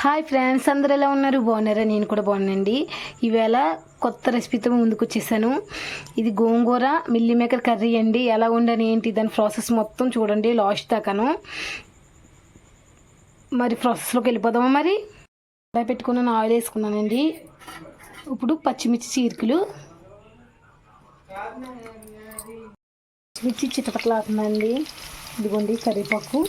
Hi friends, అందరూ ఎలా ఉన్నారు? బాగున్నారా? నేను కూడా బాగున్నానండి. ఈవేళ కొత్త రెసిపీతో ముందుకు వచ్చేసాను. ఇది గోంగూర మిల్లీ మేకర్ కర్రీ అండి. ఎలా ఉండని ఏంటి దాని ప్రాసెస్ మొత్తం చూడండి లాస్ట్ దాకాను. మరి ప్రాసెస్లోకి వెళ్ళిపోదామా? మరి పెట్టుకున్నాను, ఆయిల్ వేసుకున్నానండి. ఇప్పుడు పచ్చిమిర్చి చీరికలు, పచ్చిమిర్చి చిటపట్లాడుతుందండి. ఇదిగోండి కరివేపాకు,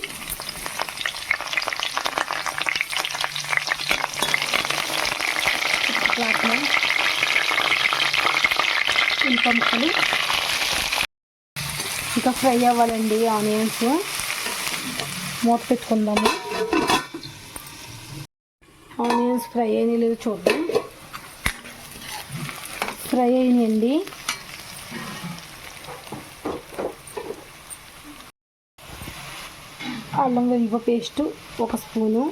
ఇంకా ముక్కలు ఇంకా ఫ్రై అవ్వాలండి. ఆనియన్స్ మూత పెట్టుకుందాము. ఆనియన్స్ ఫ్రై అయినాయి లేవు చూద్దాం. ఫ్రై అయినాయండి. అల్లం వెల్లుల్లి పేస్టు 1 స్పూను,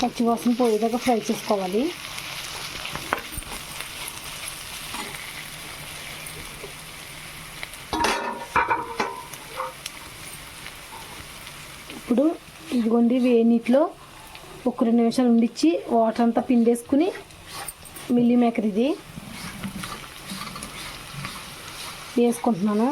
పచ్చివాసన పోయేదాకా ఫ్రై చేసుకోవాలి. ఇప్పుడు ఇదిగోండి వేనీటిలో ఒక 2 నిమిషాలు ఉండిచ్చి వాటర్ అంతా పిండేసుకుని మిల్లీ మేకర్ ఇది వేసుకుంటున్నాను.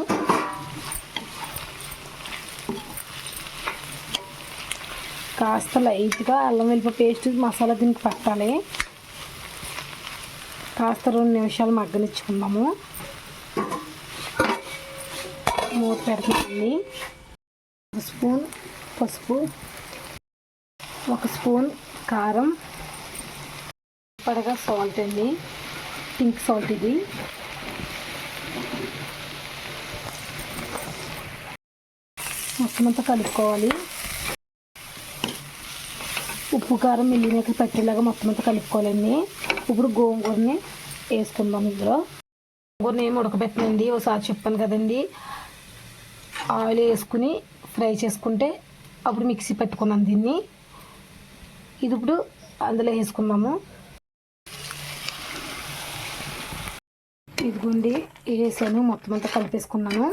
కాస్త లైట్గా అల్లం వెల్లుల్లి పేస్ట్ మసాలా దీనికి పట్టాలి. కాస్త 2 నిమిషాలు మగ్గనిచ్చుకుందాము. మూత పెడుతుంది. 1 స్పూన్ పసుపు, 1 స్పూన్ కారం, పడగా సాల్ట్ అండి, పింక్ సాల్ట్ ఇది. మొత్తం అంతా కలుపుకోవాలి. ఉప్పు కారం మిల్లీ మేకర్ పట్టేలాగా మొత్తం అంతా కలుపుకోవాలండి. ఇప్పుడు గోంగూరని వేసుకుందాం. ఇందులో గోంగూరని ఏమి ఉడకబెట్టనండి, ఒకసారి చెప్పాను కదండి. ఆయిల్ వేసుకుని ఫ్రై చేసుకుంటే అప్పుడు మిక్సీ పెట్టుకున్నాను దీన్ని. ఇది ఇప్పుడు అందులో వేసుకుందాము. ఇదిగోండి వేసాను, మొత్తం అంతా కలిపేసుకున్నాను.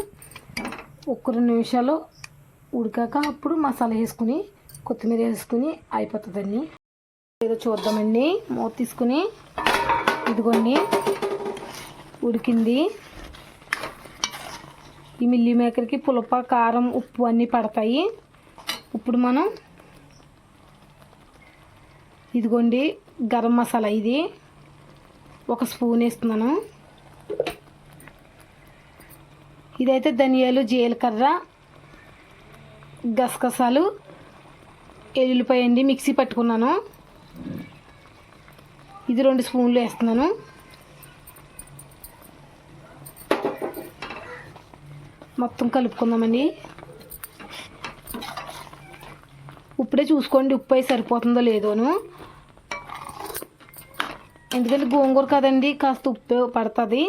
1-2 నిమిషాలు ఉడికాక అప్పుడు మసాలా వేసుకుని కొత్తిమీర వేసుకుని అయిపోతుందండి. ఏదో చూద్దామండి. మూత తీసుకుని ఇదిగోండి ఉడికింది. ఈ మిల్లీ మేకర్కి పులప కారం ఉప్పు అన్నీ పడతాయి. ఇప్పుడు మనం ఇదిగోండి గరం మసాలా ఇది 1 స్పూన్ వేస్తున్నాను. ఇదైతే ధనియాలు, జీలకర్ర, గసగసాలు, ఎల్లుల్లిపాయ అండి మిక్సీ పట్టుకున్నాను. ఇది 2 స్పూన్లు వేస్తున్నాను. మొత్తం కలుపుకుందామండి. ఇప్పుడే చూసుకోండి ఉప్పు అయి సరిపోతుందో లేదోను. ఎందుకంటే గోంగూర కదండి, కాస్త ఉప్పు పడుతుంది.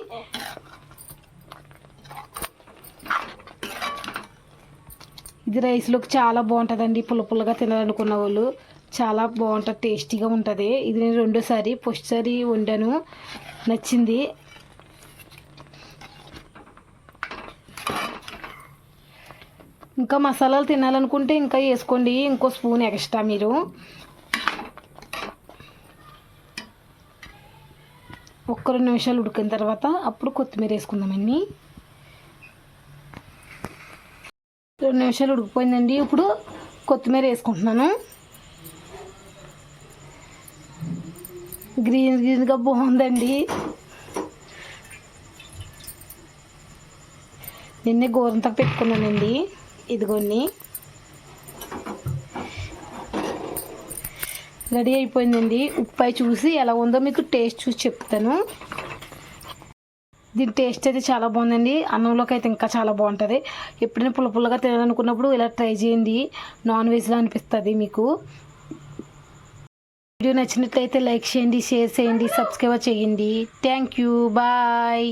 ఇది రైస్లోకి చాలా బాగుంటుందండి. పుల్లగా తినాలనుకున్న వాళ్ళు చాలా బాగుంటుంది, టేస్టీగా ఉంటుంది. ఇది నేను 2సారి ఫస్ట్ సారి వండాను, నచ్చింది. ఇంకా మసాలాలు తినాలనుకుంటే ఇంకా వేసుకోండి, ఇంకో స్పూన్ ఎక్స్ట్రా మీరు. ఒక్క 2 నిమిషాలు ఉడికిన తర్వాత అప్పుడు కొత్తిమీర వేసుకుందామండి. 2 నిమిషాలు ఉడికిపోయిందండి. ఇప్పుడు కొత్తిమీర వేసుకుంటున్నాను. గ్రీన్గా బాగుందండి. నిన్నే గోరంతా పెట్టుకున్నానండి. ఇదిగోండి రెడీ అయిపోయిందండి. ఉప్పు చూసి ఎలా ఉందో మీకు టేస్ట్ చూసి చెప్తాను. దీని టేస్ట్ అయితే చాలా బాగుందండి. అన్నంలోకి అయితే ఇంకా చాలా బాగుంటుంది. ఎప్పుడైనా పుల్లగా తినాలనుకున్నప్పుడు ఇలా ట్రై చేయండి. నాన్ వెజ్లా అనిపిస్తుంది మీకు. వీడియో నచ్చినట్లయితే లైక్ చేయండి, షేర్ చేయండి, సబ్స్క్రైబ్ చేయండి. Thank you, bye.